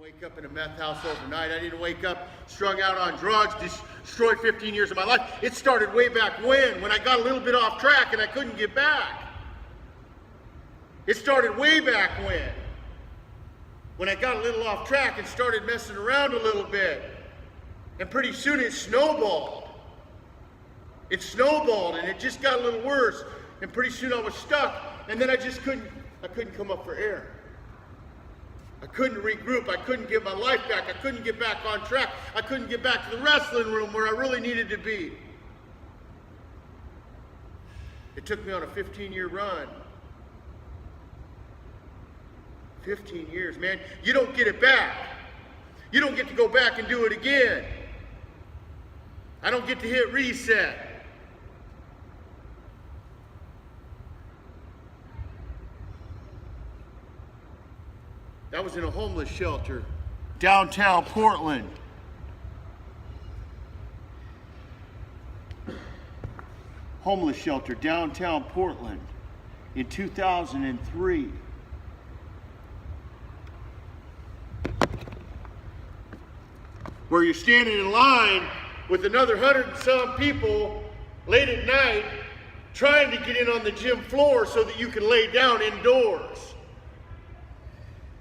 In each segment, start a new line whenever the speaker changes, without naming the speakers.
Wake up in a meth house overnight. I didn't wake up strung out on drugs, destroyed 15 years of my life. It started way back when I got a little bit off track and I couldn't get back. It started way back when I got a little off track and started messing around a little bit. And pretty soon it snowballed. It snowballed and it just got a little worse. And pretty soon I was stuck, and then I couldn't come up for air. I couldn't regroup. I couldn't get my life back. I couldn't get back on track. I couldn't get back to the wrestling room where I really needed to be. It took me on a 15-year run. 15 years, man. You don't get it back. You don't get to go back and do it again. I don't get to hit reset. That was in a homeless shelter, downtown Portland. Homeless shelter, downtown Portland, in 2003. Where you're standing in line with another 100 and some people late at night trying to get in on the gym floor so that you can lay down indoors.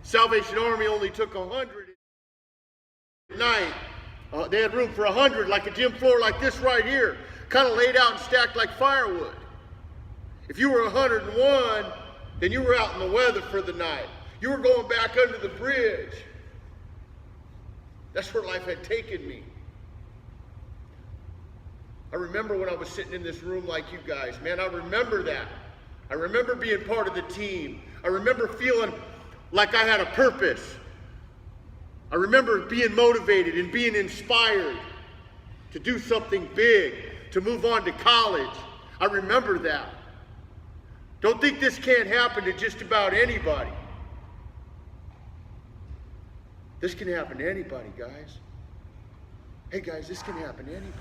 Salvation Army only took 100 at night. They had room for 100, like a gym floor like this right here, kind of laid out and stacked like firewood. If you were 101, then you were out in the weather for the night. You were going back under the bridge. That's where life had taken me. I remember when I was sitting in this room like you guys, man, I remember that. I remember being part of the team. I remember feeling like I had a purpose. I remember being motivated and being inspired to do something big, to move on to college. I remember that. Don't think this can't happen to just about anybody. This can happen to anybody, guys. Hey guys, this can happen to anybody.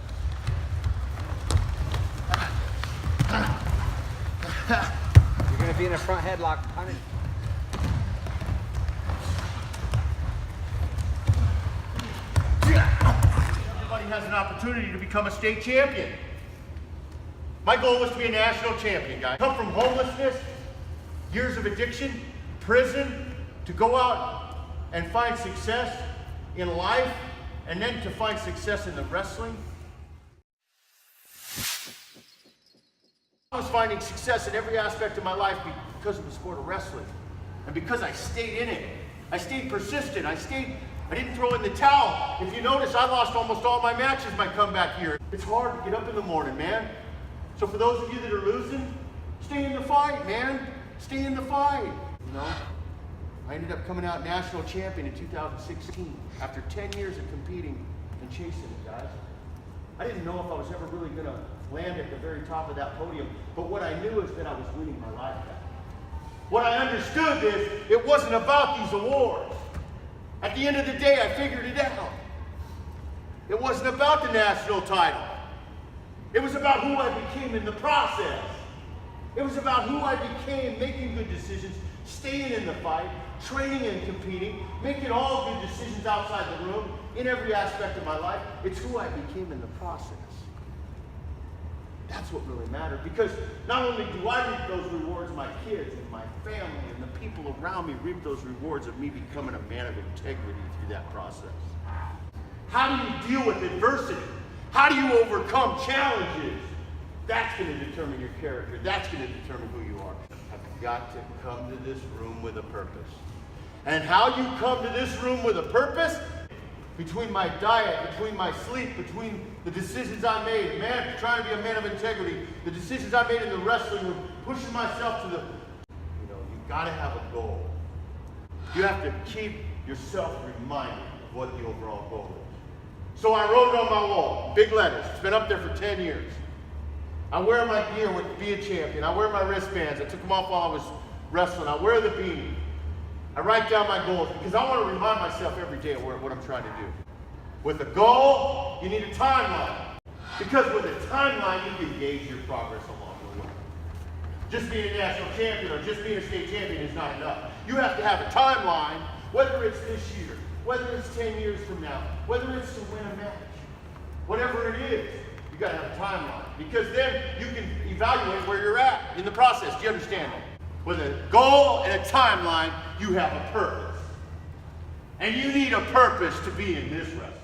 You're going to be in a front headlock.
Everybody has an opportunity to become a state champion. My goal was to be a national champion, guys. Come from homelessness, years of addiction, prison, to go out and find success in life, and then to find success in the wrestling. I was finding success in every aspect of my life because of the sport of wrestling. And because I stayed in it. I stayed persistent. I didn't throw in the towel. If you notice, I lost almost all my matches my comeback year. It's hard to get up in the morning, man. So for those of you that are losing, stay in the fight, man. Stay in the fight. You know, I ended up coming out national champion in 2016 after 10 years of competing and chasing it, guys. I didn't know if I was ever really going to land at the very top of that podium, but what I knew is that I was winning my life back. What I understood is it wasn't about these awards. At the end of the day, I figured it out. It wasn't about the national title. It was about who I became in the process. It was about who I became, making good decisions, staying in the fight, training and competing, making all good decisions outside the room, in every aspect of my life. It's who I became in the process. That's what really mattered, because not only do I reap those rewards, my kids and my family and the people around me reap those rewards of me becoming a man of integrity through that process. How do you deal with adversity? How do you overcome challenges? That's going to determine your character. That's going to determine who you are. I've got to come to this room with a purpose. And how you come to this room with a purpose? Between my diet, between my sleep, between the decisions I made, man, trying to be a man of integrity, the decisions I made in the wrestling room, pushing myself to the, you gotta have a goal. You have to keep yourself reminded of what the overall goal is. So I wrote it on my wall, big letters. It's been up there for 10 years. I wear my gear with Be a Champion. I wear my wristbands. I took them off while I was wrestling. I wear the beanie. I write down my goals because I want to remind myself every day of what I'm trying to do. With a goal, you need a timeline. Because with a timeline, you can gauge your progress along the way. Just being a national champion or just being a state champion is not enough. You have to have a timeline, whether it's this year, whether it's 10 years from now, whether it's to win a match, whatever it is, you got to have a timeline. Because then you can evaluate where you're at in the process. Do you understand that? With a goal and a timeline, you have a purpose. And you need a purpose to be in this wrestling.